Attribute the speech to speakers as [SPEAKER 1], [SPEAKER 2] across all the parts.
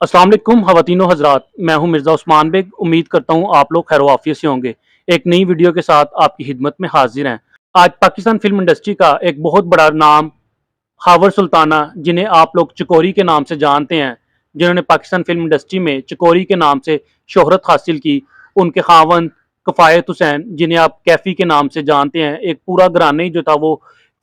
[SPEAKER 1] अस्सलाम वालेकुम ख़वातीनो हज़रात, मैं हूं मिर्ज़ा उस्मान बेग। उम्मीद करता हूं आप लोग खैर वाफियत से होंगे। एक नई वीडियो के साथ आपकी खिदमत में हाजिर हैं। आज पाकिस्तान फिल्म इंडस्ट्री का एक बहुत बड़ा नाम हावर सुल्ताना, जिन्हें आप लोग चकोरी के नाम से जानते हैं, जिन्होंने पाकिस्तान फिल्म इंडस्ट्री में चकोरी के नाम से शोहरत हासिल की, उनके खावंद कफ़ायत हुसैन, जिन्हें आप कैफ़ी के नाम से जानते हैं। एक पूरा घराना ही जो था वो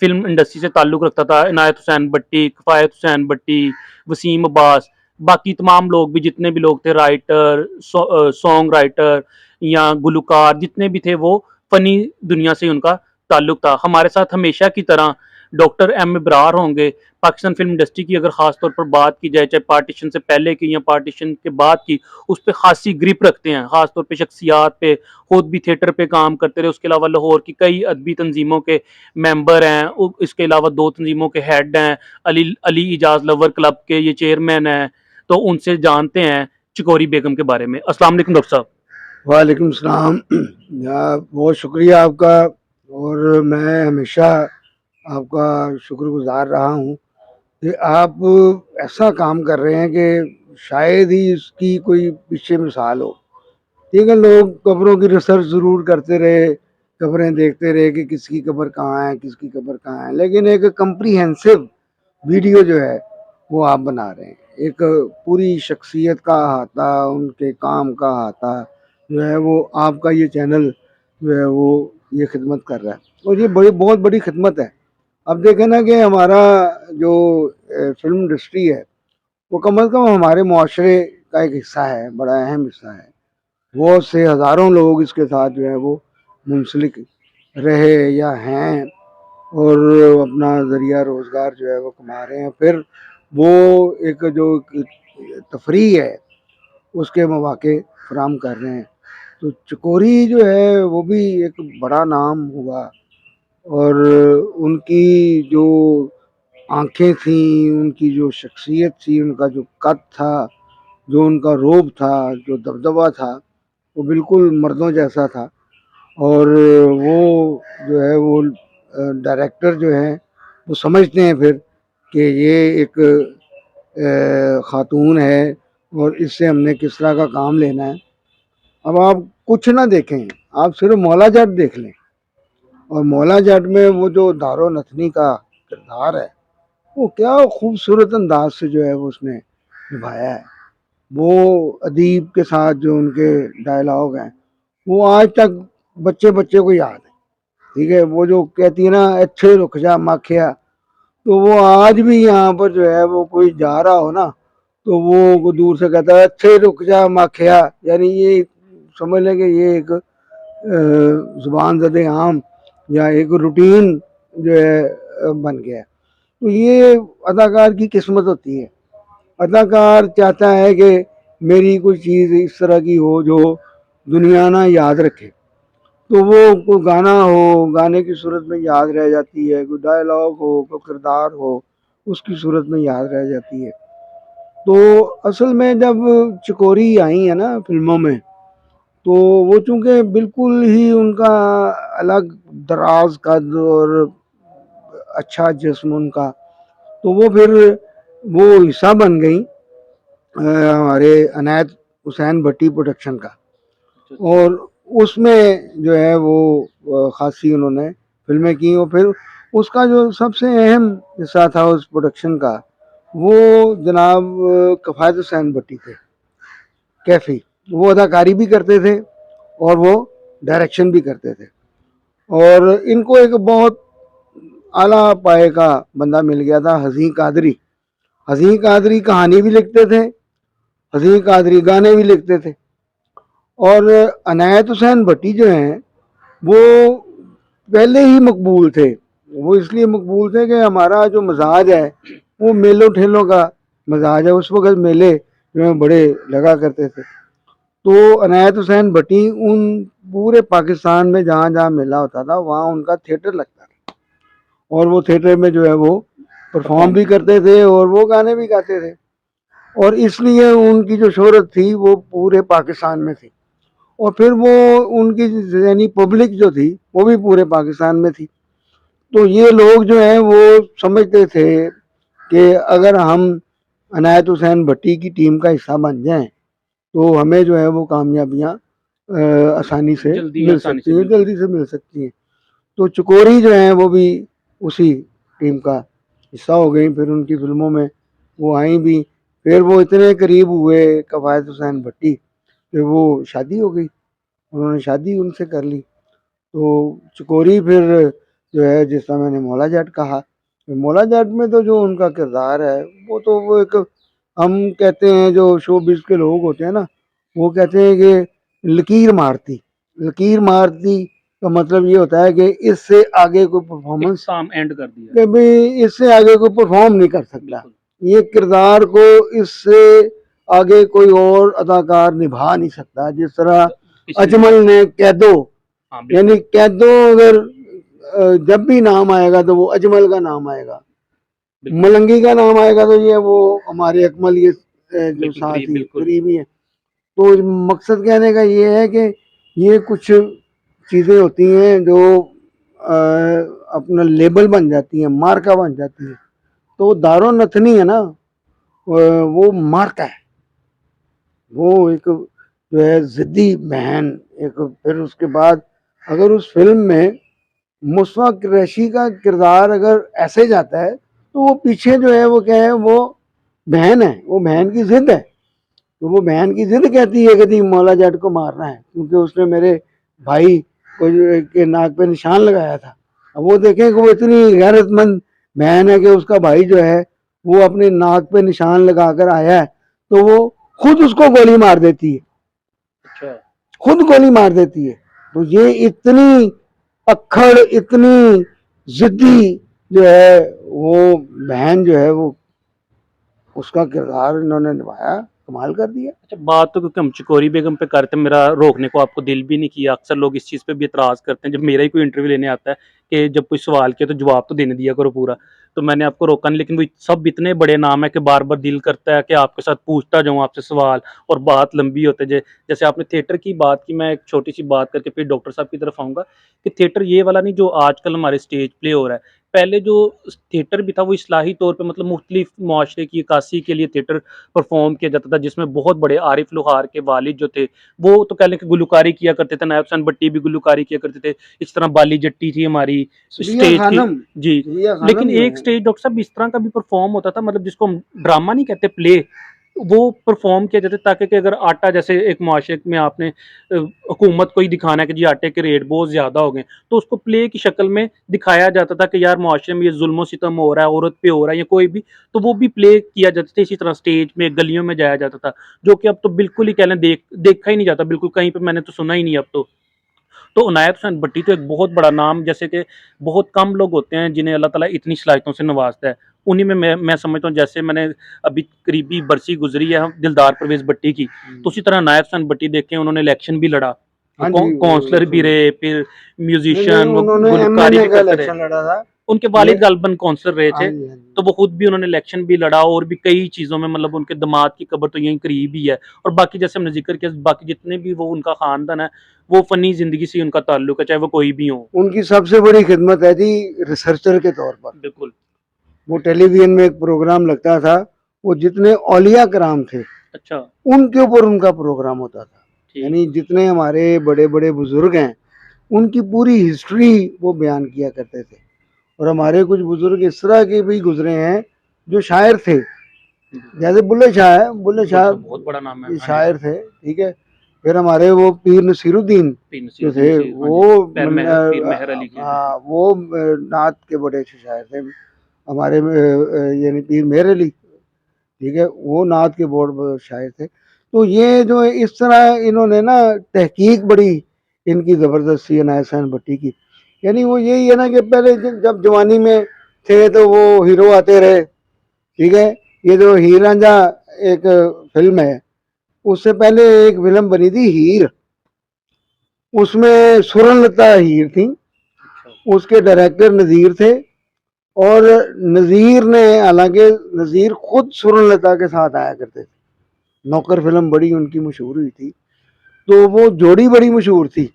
[SPEAKER 1] फिल्म इंडस्ट्री से ताल्लुक़ रखता था। इनायत हुसैन भट्टी, कफ़ायत हुसैन भट्टी, वसीम अब्बास, बाकी तमाम लोग भी जितने भी लोग थे, राइटर, सॉन्ग राइटर या गुलकार, जितने भी थे वो फ़नी दुनिया से उनका ताल्लुक़ था। हमारे साथ हमेशा की तरह डॉक्टर एम इब्रार होंगे। पाकिस्तान फिल्म इंडस्ट्री की अगर ख़ास तौर पर बात की जाए, चाहे पार्टीशन से पहले की या पार्टीशन के बाद की, उस पर खासी ग्रिप रखते हैं, ख़ास तौर पे शख्सियात पे। खुद भी थिएटर पे काम करते रहे। उसके अलावा लाहौर की कई अदबी तंजीमों के मेंबर हैं। इसके अलावा 2 तंजीमों के हेड हैं। अली अली इजाज़ लवर क्लब के ये चेयरमैन हैं। तो उनसे जानते हैं चकोरी बेगम के बारे में। अस्सलाम वालेकुम डॉक्टर साहब।
[SPEAKER 2] वालेकुम सलाम। बहुत शुक्रिया आपका। और मैं हमेशा आपका शुक्रगुजार रहा हूँ कि आप ऐसा काम कर रहे हैं कि शायद ही इसकी कोई पीछे मिसाल हो। ठीक है, लोग कब्रों की रिसर्च ज़रूर करते रहे, कब्रें देखते रहे कि किसकी कब्र कहाँ है, किसकी कब्र कहाँ है, लेकिन एक कम्प्रीहेंसिव वीडियो जो है वो आप बना रहे हैं। एक पूरी शख्सियत का अहाता, उनके काम का अहाता जो है वो आपका ये चैनल जो है वो ये खिदमत कर रहा है, और ये बहुत बड़ी खिदमत है। अब देखें ना कि हमारा जो फिल्म इंडस्ट्री है वो कम अज़ कम हमारे मुआशरे का एक हिस्सा है, बड़ा अहम हिस्सा है। बहुत से हज़ारों लोग इसके साथ जो है वो मुंसलिक रहे या हैं, और अपना ज़रिया रोज़गार जो है वो कमा रहे हैं। फिर वो एक जो तफरीह है उसके मौक़े फ़राहम कर रहे हैं। तो चकोरी जो है वो भी एक बड़ा नाम हुआ, और उनकी जो आँखें थीं, उनकी जो शख्सियत थी, उनका जो कद था, जो उनका रोब था, जो दबदबा था, वो बिल्कुल मर्दों जैसा था। और वो जो है वो डायरेक्टर जो हैं वो समझते हैं फिर कि ये एक ख़ातून है और इससे हमने किस तरह का काम लेना है। अब आप कुछ ना देखें, आप सिर्फ मौला जट देख लें, और मौला जट में वो जो दारो नथनी का किरदार है वो क्या खूबसूरत अंदाज से जो है वो उसने निभाया है। वो अदीब के साथ जो उनके डायलॉग हैं वो आज तक बच्चे बच्चे को याद है। ठीक है, वो जो कहती है ना, अच्छे रुक जा माखिया, तो वो आज भी यहाँ पर जो है वो कोई जा रहा हो ना तो वो दूर से कहता है अच्छे रुक जा माखिया, यानी ये समझ लें कि ये एक ज़ुबान ज़द आम या एक रूटीन जो है बन गया है। तो ये अदाकार की किस्मत होती है। अदाकार चाहता है कि मेरी कोई चीज़ इस तरह की हो जो दुनिया ना याद रखे। तो वो कोई गाना हो, गाने की सूरत में याद रह जाती है, कोई डायलॉग हो, कोई किरदार हो, उसकी सूरत में याद रह जाती है। तो असल में जब चकोरी आई है ना फिल्मों में, तो वो चूँकि बिल्कुल ही उनका अलग दराज कद और अच्छा जिस्म उनका, तो वो फिर वो हिस्सा बन गई हमारे इनायत हुसैन भट्टी प्रोडक्शन का। और उसमें जो है वो ख़ासी उन्होंने फिल्में की, और फिर उसका जो सबसे अहम हिस्सा था उस प्रोडक्शन का वो जनाब कफ़ायत हुसैन भट्टी थे, कैफ़ी। वो अदाकारी भी करते थे और वो डायरेक्शन भी करते थे। और इनको एक बहुत आला पाए का बंदा मिल गया था, हज़ी कादरी। हज़ी कादरी कहानी भी लिखते थे, हज़ी कादरी गाने भी लिखते थे। और इनायत हुसैन भट्टी जो हैं वो पहले ही मकबूल थे। वो इसलिए मकबूल थे कि हमारा जो मजाज है वो मेलों ठेलों का मजाज है। उस वक्त मेले जो है बड़े लगा करते थे। तो इनायत हुसैन भट्टी उन पूरे पाकिस्तान में जहाँ जहाँ मेला होता था वहाँ उनका थिएटर लगता था, और वो थिएटर में जो है वो परफॉर्म भी करते थे और वो गाने भी गाते थे। और इसलिए उनकी जो शोहरत थी वो पूरे पाकिस्तान में थी, और फिर वो उनकी यानी पब्लिक जो थी वो भी पूरे पाकिस्तान में थी। तो ये लोग जो हैं वो समझते थे कि अगर हम अनायत हुसैन भट्टी की टीम का हिस्सा बन जाएं तो हमें जो है वो कामयाबियाँ आसानी से
[SPEAKER 1] जल्दी
[SPEAKER 2] मिल
[SPEAKER 1] आसानी
[SPEAKER 2] सकती
[SPEAKER 1] से
[SPEAKER 2] हैं,
[SPEAKER 1] मिल
[SPEAKER 2] जल्दी से मिल सकती हैं। तो चकोरी जो है वो भी उसी टीम का हिस्सा हो गई, फिर उनकी फिल्मों में वो आई भी, फिर वो इतने करीब हुए कवायद हुसैन भट्टी कि वो शादी हो गई, उन्होंने शादी उनसे कर ली। तो चकोरी फिर जो है, जिस तरह मैंने मौला जाट कहा, मौला जाट में तो जो उनका किरदार है वो तो वो एक, हम कहते हैं जो शोबिज़ के लोग होते हैं ना, वो कहते हैं कि लकीर मारती का मतलब ये होता है कि इससे आगे कोई परफॉर्मेंस,
[SPEAKER 1] इख्तिताम एंड कर दिया।
[SPEAKER 2] कि भाई इससे आगे कोई परफॉर्म नहीं कर सकता,
[SPEAKER 1] बिल्कुल।
[SPEAKER 2] ये किरदार को इससे आगे कोई और अदाकार निभा नहीं सकता। जिस तरह
[SPEAKER 1] किसी ने
[SPEAKER 2] अजमल
[SPEAKER 1] निभाया।
[SPEAKER 2] ने कैदो,
[SPEAKER 1] हाँ
[SPEAKER 2] यानी
[SPEAKER 1] बिल्कुल।
[SPEAKER 2] कैदो अगर जब भी नाम आएगा तो वो अजमल का नाम आएगा,
[SPEAKER 1] बिल्कुल।
[SPEAKER 2] मलंगी का नाम आएगा तो ये वो हमारे अकमल, ये जो
[SPEAKER 1] बिल्कुल
[SPEAKER 2] साथ
[SPEAKER 1] करीब
[SPEAKER 2] ही
[SPEAKER 1] बिल्कुल।
[SPEAKER 2] करीबी है। तो मकसद कहने का ये है कि ये कुछ चीज़ें होती हैं जो अपना लेबल बन जाती हैं, मार्का बन जाती है। तो दारो नथनी है ना, वो मार्का है, वो एक जो है ज़िद्दी बहन। एक फिर उसके बाद अगर उस फिल्म में मुस्वा कुरैशी का किरदार अगर ऐसे जाता है तो वो पीछे जो है वो क्या है, वो बहन है, वो बहन की जिद है। तो वो बहन की जिद कहती है कि नहीं मौला जाट को मारना है क्योंकि उसने मेरे भाई को के नाक पे निशान लगाया था। अब वो देखें कि वो इतनी गैरतमंद बहन है कि उसका भाई जो है वो अपने नाक पे निशान लगा कर आया है, तो वो खुद उसको गोली मार देती है,
[SPEAKER 1] अच्छा।
[SPEAKER 2] खुद गोली मार देती है। तो ये इतनी अक्खड़, इतनी जिद्दी जो है वो बहन जो है वो, उसका किरदार इन्होंने निभाया, कमाल कर दिया।
[SPEAKER 1] अच्छा, बात तो क्योंकि हम चकोरी बेगम पे करते हैं, मेरा रोकने को आपको दिल भी नहीं किया। अक्सर लोग इस चीज़ पे भी एतराज़ करते हैं जब मेरा ही कोई इंटरव्यू लेने आता है कि जब कोई सवाल किया तो जवाब तो देने दिया करो पूरा। तो मैंने आपको रोका नहीं, लेकिन वो सब इतने बड़े नाम है कि बार बार दिल करता है कि आपके साथ पूछता जाऊँ आपसे सवाल, और बात लंबी होते जाए। जैसे आपने थिएटर की बात की, मैं एक छोटी सी बात करके फिर डॉक्टर साहब की तरफ आऊँगा कि थिएटर ये वाला नहीं जो आजकल हमारे स्टेज प्ले हो रहा है। पहले जो थिएटर भी था वो इस्लाही तौर पे, मतलब मुख्तलिफ मुआशरे की अक्कासी के लिए थिएटर परफॉर्म किया जाता था, जिसमें बहुत बड़े आरिफ लोहार के वालिद जो थे वो तो कह लें कि गुलकारी किया करते थे, नायब हुसैन भट्टी भी गुलकारी किया करते थे। इस तरह बाली जट्टी थी हमारी
[SPEAKER 2] सुबिया
[SPEAKER 1] स्टेज की।
[SPEAKER 2] खानम,
[SPEAKER 1] जी।
[SPEAKER 2] सुबिया
[SPEAKER 1] लेकिन
[SPEAKER 2] खानम जो
[SPEAKER 1] एक
[SPEAKER 2] है,
[SPEAKER 1] स्टेज डॉक्टर साहब इस तरह का भी परफॉर्म होता था, मतलब जिसको हम ड्रामा नहीं कहते, प्ले, वो परफॉर्म किया जाता ताकि कि अगर आटा, जैसे एक मुआशरे में आपने हुकूमत को ही दिखाना है कि जी आटे के रेट बहुत ज़्यादा हो गए, तो उसको प्ले की शक्ल में दिखाया जाता था कि यार मुआशरे में ये जुल्म सितम हो रहा है, औरत पे हो रहा है या कोई भी, तो वो भी प्ले किया जाता था। इसी तरह स्टेज में गलियों में जाया जाता था, जो कि अब तो बिल्कुल ही कह लें देखा ही नहीं जाता, बिल्कुल कहीं पे मैंने तो सुना ही नहीं अब तो इनायत हुसैन भट्टी तो एक बहुत बड़ा नाम, जैसे कि बहुत कम लोग होते हैं जिन्हें अल्लाह ताला इतनी सलाहियतों से नवाजता है। उन्हीं में मैं समझता हूँ, जैसे मैंने अभी करीबी बरसी गुजरी है दिलदार परवेज भट्टी की, तो उसी तरह इनायत हुसैन भट्टी देखें, उन्होंने इलेक्शन भी लड़ा,
[SPEAKER 2] हाँ
[SPEAKER 1] वो
[SPEAKER 2] जी,
[SPEAKER 1] काउंसलर भी रहे, फिर
[SPEAKER 2] नहीं नहीं,
[SPEAKER 1] म्यूजिशियन, वो
[SPEAKER 2] उन्होंने
[SPEAKER 1] गुलकारी
[SPEAKER 2] एमएनए
[SPEAKER 1] भी
[SPEAKER 2] का
[SPEAKER 1] करते रहे।
[SPEAKER 2] इलेक्शन लड़ा था।
[SPEAKER 1] उनके
[SPEAKER 2] ये
[SPEAKER 1] वालिद गालबन काउंसलर रहे
[SPEAKER 2] हाँ
[SPEAKER 1] थे,
[SPEAKER 2] जी, हाँ जी।
[SPEAKER 1] तो वो खुद भी उन्होंने इलेक्शन भी लड़ा, और भी कई चीज़ों में, मतलब उनके दामाद की कब्र तो यहीं करीब ही है। और बाकी जैसे हमने जिक्र किया, बाकी जितने भी वो उनका खानदान है, वो फ़नी ज़िंदगी से उनका ताल्लुक है, चाहे वो कोई भी हो।
[SPEAKER 2] उनकी सबसे बड़ी खिदमत है जी रिसर्चर के तौर पर।
[SPEAKER 1] बिल्कुल।
[SPEAKER 2] वो टेलीविजन में एक प्रोग्राम लगता था, वो जितने औलिया कराम थे
[SPEAKER 1] अच्छा।
[SPEAKER 2] उनके ऊपर उनका प्रोग्राम होता था।
[SPEAKER 1] ठीक।
[SPEAKER 2] यानी जितने हमारे बड़े बड़े बुजुर्ग हैं उनकी पूरी हिस्ट्री वो बयान किया करते थे। और हमारे कुछ बुजुर्ग इस तरह के भी गुजरे हैं जो शायर थे, जैसे बुल्ले शाह है, बुल्ले शाह
[SPEAKER 1] बहुत बड़ा नाम है, हाँ जी।
[SPEAKER 2] शायर थे, ठीक है। फिर हमारे वो पीर नसीरुद्दीन
[SPEAKER 1] पीर
[SPEAKER 2] जो
[SPEAKER 1] नसीरुद्दीन
[SPEAKER 2] थे
[SPEAKER 1] नसीर, हाँ जी।
[SPEAKER 2] वो
[SPEAKER 1] पीर मेहर अली की, बिल्कुल।
[SPEAKER 2] वो नात के बड़े अच्छे शायर थे हमारे, यानी पीर मेहर अली, ठीक है, वो नात के बहुत शायर थे। तो ये जो है इस तरह इन्होंने ना तहकीक बड़ी इनकी ज़बरदस्ती इनायत हुसैन भट्टी की। यानी वो यही है ना कि पहले जब जवानी में थे तो वो हीरो आते रहे, ठीक है। ये जो हीर रांझा एक फिल्म है, उससे पहले एक फिल्म बनी थी हीर, उसमें सुरनलता हीर थी, उसके डायरेक्टर नज़ीर थे। और नज़ीर ने, हालांकि नज़ीर खुद सुरनलता के साथ आया करते थे, नौकर फिल्म बड़ी उनकी मशहूर हुई थी, तो वो जोड़ी बड़ी मशहूर थी।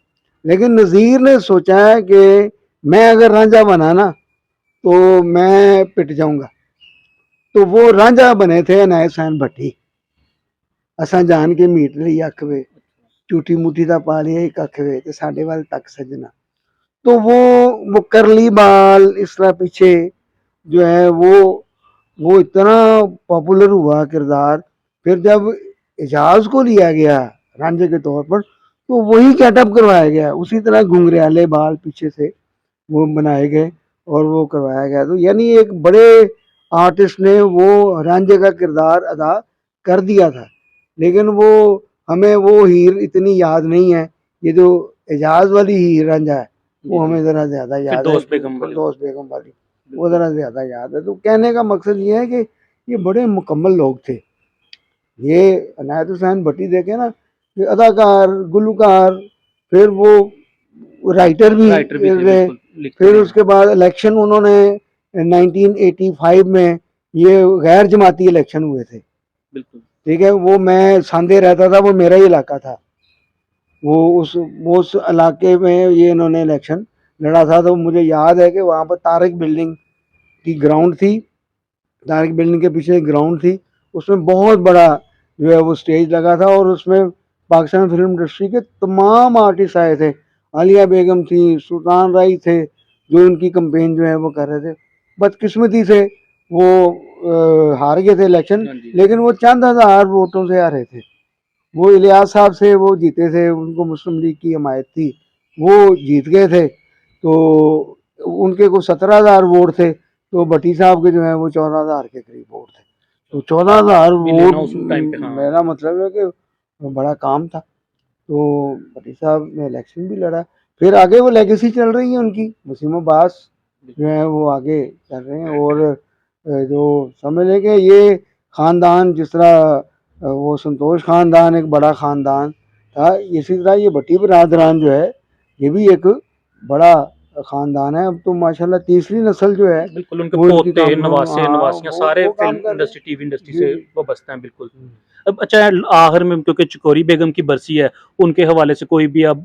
[SPEAKER 2] लेकिन नज़ीर ने सोचा है कि मैं अगर रांझा बना ना तो मैं पिट जाऊंगा, तो वो रांझा बने थे अनायत हुसैन भट्टी। असां जान के मीट ली अख वे, झूठी मुठी दा पा लिया एक अख वे ते साडे वाल तक सजना। तो वो करली बाल इस तरह पीछे जो है वो इतना पॉपुलर हुआ किरदार। फिर जब एजाज को लिया गया रांझे के तौर पर, तो वही गेटअप करवाया गया, उसी तरह घुंघराले बाल पीछे से वो बनाए गए और वो करवाया गया। तो यानी एक बड़े आर्टिस्ट ने वो रांझे का किरदार अदा कर दिया था। लेकिन वो हमें वो हीर इतनी याद नहीं है। ये जो एजाज वाली हीर रांझा है वो हमें ज़रा ज़्यादा याद है,
[SPEAKER 1] फिरदौस बेगम वाली।
[SPEAKER 2] फिरदौस बेगम वाली वो ज़रा ज़्यादा याद है। तो कहने का मकसद ये है कि ये बड़े मुकम्मल लोग थे। ये अनायत हुसैन भट्टी देखे ना, ये अदाकार, गुलकार, फिर वो राइटर भी
[SPEAKER 1] राइटर भी थे,
[SPEAKER 2] रहे।
[SPEAKER 1] बिल्कुल लिखते
[SPEAKER 2] फिर
[SPEAKER 1] भी हैं।
[SPEAKER 2] उसके बाद इलेक्शन उन्होंने 1985 में ये गैर जमाती इलेक्शन हुए थे,
[SPEAKER 1] बिल्कुल
[SPEAKER 2] ठीक है। वो मैं सांदे रहता था, वो मेरा ही इलाका था। वो उस इलाके में ये इन्होंने इलेक्शन लड़ा था। तो मुझे याद है कि वहाँ पर तारक बिल्डिंग की ग्राउंड थी, तारक बिल्डिंग के पीछे एक ग्राउंड थी, उसमें बहुत बड़ा जो है वो स्टेज लगा था और उसमें पाकिस्तान फिल्म इंडस्ट्री के तमाम आर्टिस्ट आए थे। आलिया बेगम थी, सुल्तान राय थे, जो उनकी कंपेन जो है वो कर रहे थे। बदकिस्मती से वो हार गए थे इलेक्शन,
[SPEAKER 1] हाँ जी।
[SPEAKER 2] लेकिन वो चंद हज़ार वोटों से हारे थे। वो इलियास साहब से वो जीते थे, उनको मुस्लिम लीग की हमायत थी, वो जीत गए थे। तो उनके को 17,000 वोट थे, तो भट्टी साहब के जो है वो 14,000 के करीब वोट थे। तो 14,000
[SPEAKER 1] भी
[SPEAKER 2] वोट
[SPEAKER 1] लेना उस टाइम पे, हाँ।
[SPEAKER 2] मेरा मतलब है कि बड़ा काम था। तो भट्टी साहब ने इलेक्शन भी लड़ा। फिर आगे वो लेगेसी चल रही है उनकी, वसीम अब्बास जो है वो आगे चल रहे हैं। और जो समझ लें कि ये ख़ानदान जिस तरह वो संतोष ख़ानदान एक बड़ा ख़ानदान था, इसी तरह ये भट्टी बरादरान जो है ये भी एक बड़ा ख़ानदान है। अब तो माशाल्लाह तीसरी नस्ल जो है
[SPEAKER 1] बिल्कुल उनके
[SPEAKER 2] वो इनकी
[SPEAKER 1] पोते,
[SPEAKER 2] काम,
[SPEAKER 1] नवासे,
[SPEAKER 2] हाँ
[SPEAKER 1] नवासियां सारे
[SPEAKER 2] वो काम
[SPEAKER 1] फिल्म
[SPEAKER 2] कर रहे
[SPEAKER 1] इंडस्ट्री,
[SPEAKER 2] हैं।
[SPEAKER 1] टीवी इंडस्ट्री
[SPEAKER 2] जी
[SPEAKER 1] से
[SPEAKER 2] जी।
[SPEAKER 1] वो बसते हैं, बिल्कुल। अब अच्छा है, आखिर में क्योंकि चकोरी बेगम की बरसी है, उनके हवाले से कोई भी अब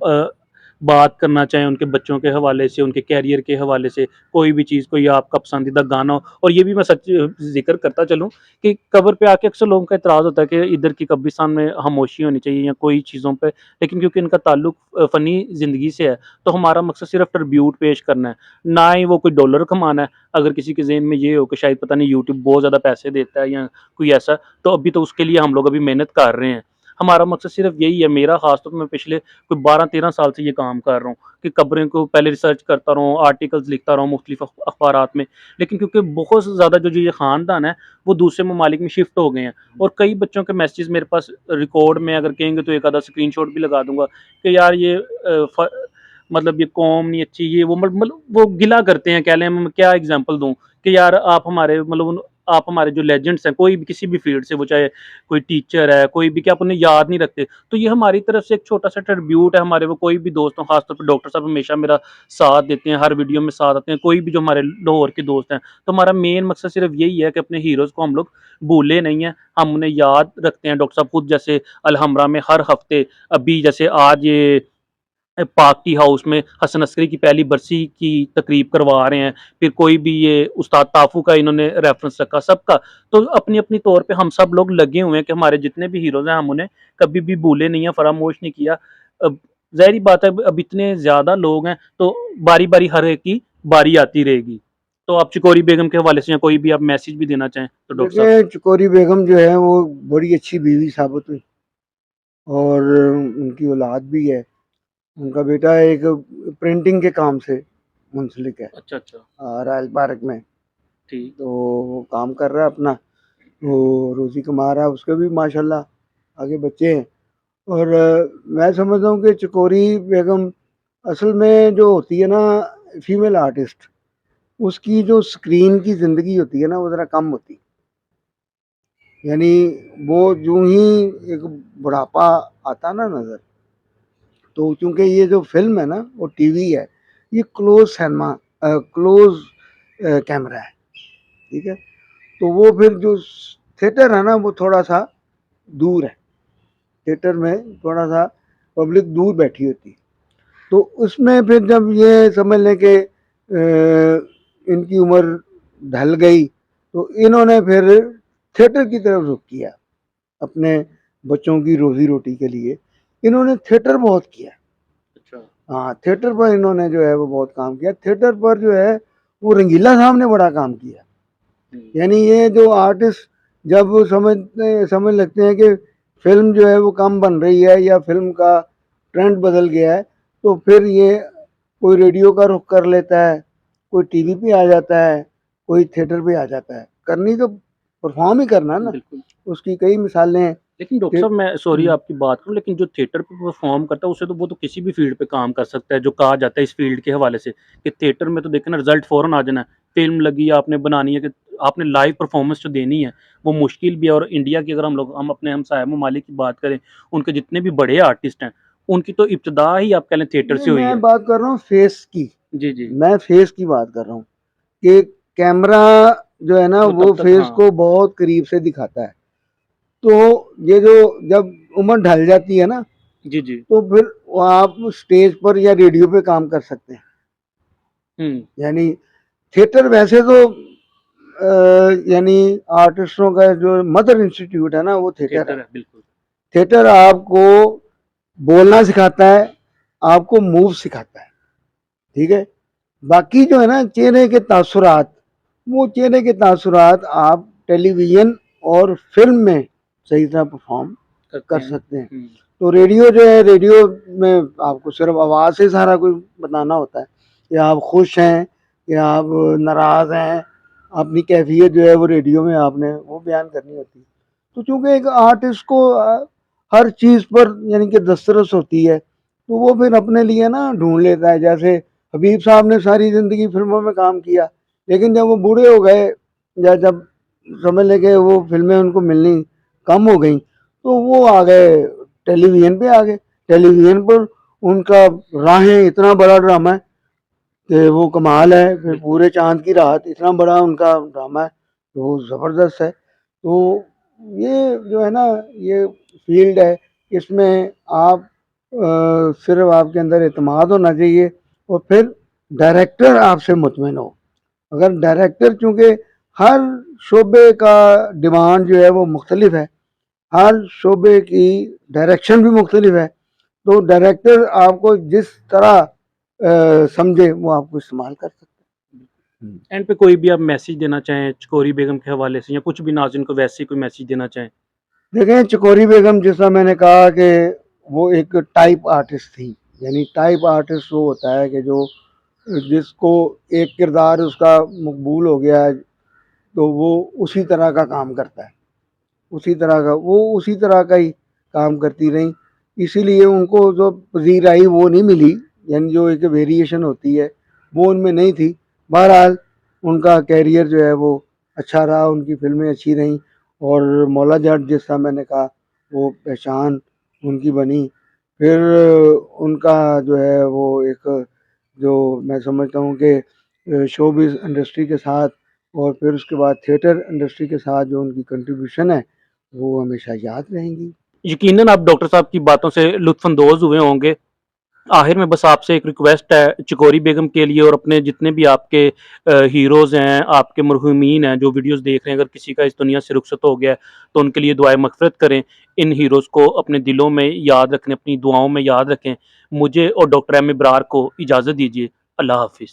[SPEAKER 1] बात करना चाहें, उनके बच्चों के हवाले से, उनके कैरियर के हवाले से, कोई भी चीज़, कोई आपका पसंदीदा गाना हो। और ये भी मैं सच जिक्र करता चलूँ कि कबर पे आके अक्सर लोगों का इतराज़ होता है कि इधर की कब्रिस्तान में खामोशी होनी चाहिए या कोई चीज़ों पे, लेकिन क्योंकि इनका ताल्लुक फ़नी ज़िंदगी से है, तो हमारा मकसद सिर्फ ट्रिब्यूट पेश करना है, ना ही वो कोई डॉलर कमाना है। अगर किसी के ज़हन में ये हो कि शायद पता नहीं यूट्यूब बहुत ज़्यादा पैसे देता है या कोई ऐसा, तो अभी तो उसके लिए हम लोग अभी मेहनत कर रहे हैं। हमारा मकसद सिर्फ यही है, मेरा खास तौर पे, मैं पिछले कोई 12-13 साल से ये काम कर रहा हूँ कि कब्रें को पहले रिसर्च करता रहूँ, आर्टिकल्स लिखता रहूँ मुख्तलिफ अखबारात में। लेकिन क्योंकि बहुत ज़्यादा जो ये ख़ानदान है वो दूसरे ममालिक में शिफ्ट हो गए हैं, और कई बच्चों के मैसेज मेरे पास रिकॉर्ड में, अगर कहेंगे तो एक आधा स्क्रीनशॉट भी लगा दूंगा कि यार ये मतलब ये कौम नहीं अच्छी, ये वो मतलब वो गिला करते हैं, कह लें, मैं क्या एग्जांपल दूं कि यार आप हमारे मतलब आप हमारे जो लेजेंड्स हैं, कोई भी किसी भी फील्ड से, वो चाहे कोई टीचर है, कोई भी, क्या आप उन्हें याद नहीं रखते। तो ये हमारी तरफ से एक छोटा सा ट्रिब्यूट है। हमारे वो कोई भी दोस्त हो, खासतौर पर डॉक्टर साहब हमेशा मेरा साथ देते हैं, हर वीडियो में साथ आते हैं, कोई भी जो हमारे लाहौर के दोस्त हैं। तो हमारा मेन मकसद सिर्फ यही है कि अपने हीरोज़ को हम लोग भूले नहीं हैं, हम उन्हें याद रखते हैं। डॉक्टर साहब खुद जैसे अलहमरा में हर हफ्ते, अभी जैसे आज ये पाक टी हाउस में हसन अस्करी की पहली बरसी की तकरीब करवा रहे हैं, फिर कोई भी ये उस्ताद ताफू का इन्होंने रेफरेंस रखा, सबका। तो अपनी अपनी तौर पे हम सब लोग लगे हुए हैं कि हमारे जितने भी हीरोज हैं हम उन्हें कभी भी भूले नहीं है, फरामोश नहीं किया। अब जाहिर बात है, अब इतने ज़्यादा लोग हैं तो बारी बारी हर एक की बारी आती रहेगी। तो आप चिकोरी बेगम के हवाले से या कोई भी आप मैसेज भी देना चाहें तो डॉक्टर साहब।
[SPEAKER 2] देखिए चकोरी बेगम जो है वो बड़ी अच्छी बीवी साबित हुई और उनकी औलाद भी है। उनका बेटा एक प्रिंटिंग के काम से मुंसलिक है,
[SPEAKER 1] अच्छा अच्छा।
[SPEAKER 2] रॉयल पार्क में।
[SPEAKER 1] ठीक।
[SPEAKER 2] तो वो काम कर रहा है अपना, वो रोज़ी कमा रहा है, उसके भी माशाल्लाह आगे बच्चे हैं। और मैं समझता हूँ कि चकोरी बेगम असल में जो होती है ना फीमेल आर्टिस्ट, उसकी जो स्क्रीन की ज़िंदगी होती है ना वो ज़रा कम होती है। यानी वो यूं ही एक बुढ़ापा आता ना नज़र, तो चूंकि ये जो फिल्म है ना वो टीवी है, ये क्लोज सिनेमा, क्लोज कैमरा है, ठीक है। तो वो फिर जो थिएटर है ना वो थोड़ा सा दूर है, थिएटर में थोड़ा सा पब्लिक दूर बैठी होती है। तो उसमें फिर जब ये समझ लें कि इनकी उम्र ढल गई, तो इन्होंने फिर थिएटर की तरफ रुख किया अपने बच्चों की रोजी रोटी के लिए। इन्होंने थिएटर बहुत किया।
[SPEAKER 1] अच्छा।
[SPEAKER 2] हाँ, थिएटर पर इन्होंने जो है वो बहुत काम किया। थिएटर पर जो है वो रंगीला साहब ने बड़ा काम किया। यानी ये जो आर्टिस्ट जब वो समझ लगते हैं कि फिल्म जो है वो कम बन रही है या फिल्म का ट्रेंड बदल गया है, तो फिर ये कोई रेडियो का रुख कर लेता है, कोई टीवी पे आ जाता है, कोई थिएटर पे आ जाता है। करनी तो परफॉर्म ही करना है ना।
[SPEAKER 1] बिल्कुल।
[SPEAKER 2] उसकी कई मिसालें हैं।
[SPEAKER 1] लेकिन डॉक्टर साहब मैं सॉरी आपकी बात करूँ, लेकिन जो थिएटर पे परफॉर्म करता है उसे तो वो तो किसी भी फील्ड पे काम कर सकता है, जो कहा जाता है इस फील्ड के हवाले से कि थिएटर में तो देखें ना रिजल्ट फौरन आ जाना है। फिल्म लगी आपने बनानी है कि आपने लाइव परफॉर्मेंस जो देनी है वो मुश्किल भी है। और इंडिया की अगर हम अपने हमसाया ममालिक की बात करें, उनके जितने भी बड़े आर्टिस्ट हैं उनकी तो इब्तदा ही आप कह लें थिएटर से हुई
[SPEAKER 2] मैं
[SPEAKER 1] है।
[SPEAKER 2] बात कर रहा हूँ फेस की।
[SPEAKER 1] जी जी।
[SPEAKER 2] मैं फेस की बात कर रहा हूँ कि कैमरा जो है ना
[SPEAKER 1] वो
[SPEAKER 2] वो
[SPEAKER 1] तब तक
[SPEAKER 2] फेस
[SPEAKER 1] हाँ।
[SPEAKER 2] को बहुत करीब से दिखाता है। तो ये जो जब उम्र ढल जाती है ना,
[SPEAKER 1] जी जी।
[SPEAKER 2] तो फिर वो आप स्टेज पर या रेडियो पे काम कर सकते हैं। यानी थिएटर वैसे तो यानी आर्टिस्टों का जो मदर इंस्टीट्यूट है ना वो थिएटर है।
[SPEAKER 1] थिएटर है बिल्कुल।
[SPEAKER 2] थिएटर आपको बोलना सिखाता है, आपको मूव सिखाता है। ठीक है। बाकी जो है ना चेहरे के तासुरात, वो चेहरे के तासुरात आप टेलीविज़न और फ़िल्म में सही तरह परफ़ॉर्म
[SPEAKER 1] करते
[SPEAKER 2] कर
[SPEAKER 1] हैं।
[SPEAKER 2] सकते हैं। तो रेडियो जो है, रेडियो में आपको सिर्फ़ आवाज़ से सारा कुछ बताना होता है कि आप खुश हैं या आप नाराज़ हैं। अपनी कैफ़ियत जो है वो रेडियो में आपने वो बयान करनी होती है। तो चूँकि एक आर्टिस्ट को हर चीज़ पर यानी कि दस्तरस होती है, तो वो फिर अपने लिए ना ढूँढ लेता है। जैसे हबीब साहब ने सारी ज़िंदगी फ़िल्मों में काम किया, लेकिन जब वो बूढ़े हो गए या जब समझ लें कि वो फ़िल्में उनको मिलनी कम हो गईं, तो वो आ गए टेलीविज़न पे आ गए। टेलीविज़न पर उनका राहें इतना बड़ा ड्रामा है कि वो कमाल है। फिर पूरे चाँद की रात इतना बड़ा उनका ड्रामा है, तो वो ज़बरदस्त है। तो ये जो है ना ये फ़ील्ड है, इसमें आप सिर्फ़ आपके अंदर एतमाद होना चाहिए और फिर डायरेक्टर आपसे मुतमिन हो। अगर डायरेक्टर चूँकि हर शोबे का डिमांड जो है वो मुख्तलिफ है, हर शोबे की डायरेक्शन भी मुख्तलिफ है, तो डायरेक्टर आपको जिस तरह समझे वो आपको इस्तेमाल कर सकते हैं।
[SPEAKER 1] एंड पे कोई भी आप मैसेज देना चाहें चकोरी बेगम के हवाले से या कुछ भी नाज़रीन को वैसे ही कोई मैसेज देना चाहें?
[SPEAKER 2] देखें चकोरी बेगम जैसा मैंने कहा कि वो एक टाइप आर्टिस्ट थी। यानी टाइप आर्टिस्ट वो होता है कि जो जिसको एक किरदार उसका मकबूल हो गया है, तो वो उसी तरह का काम करता है। उसी तरह का ही काम करती रहीं। इसीलिए उनको जो पज़ीराई वो नहीं मिली, यानी जो एक वेरिएशन होती है वो उनमें नहीं थी। बहरहाल उनका कैरियर जो है वो अच्छा रहा, उनकी फ़िल्में अच्छी रहीं और मौला जट जिस तरह मैंने कहा वो पहचान उनकी बनी। फिर उनका जो है वो एक जो मैं समझता हूँ कि शोबिज़ इंडस्ट्री के साथ और फिर उसके बाद थिएटर इंडस्ट्री के साथ जो उनकी कंट्रीब्यूशन है वो हमेशा याद रहेंगी।
[SPEAKER 1] यकीनन आप डॉक्टर साहब की बातों से लुत्फ़अंदोज़ हुए होंगे। आखिर में बस आपसे एक रिक्वेस्ट है चकोरी बेगम के लिए और अपने जितने भी आपके हीरोज़ हैं, आपके मरहूमीन हैं, जो वीडियोज़ देख रहे हैं, अगर किसी का इस दुनिया से रुखसत हो गया है, तो उनके लिए दुआए मग़फ़िरत करें। इन हीरोज़ को अपने दिलों में याद रखें, अपनी दुआओं में याद रखें। मुझे और डॉक्टर एम इब्रार को इजाज़त दीजिए। अल्लाह हाफ़िज़।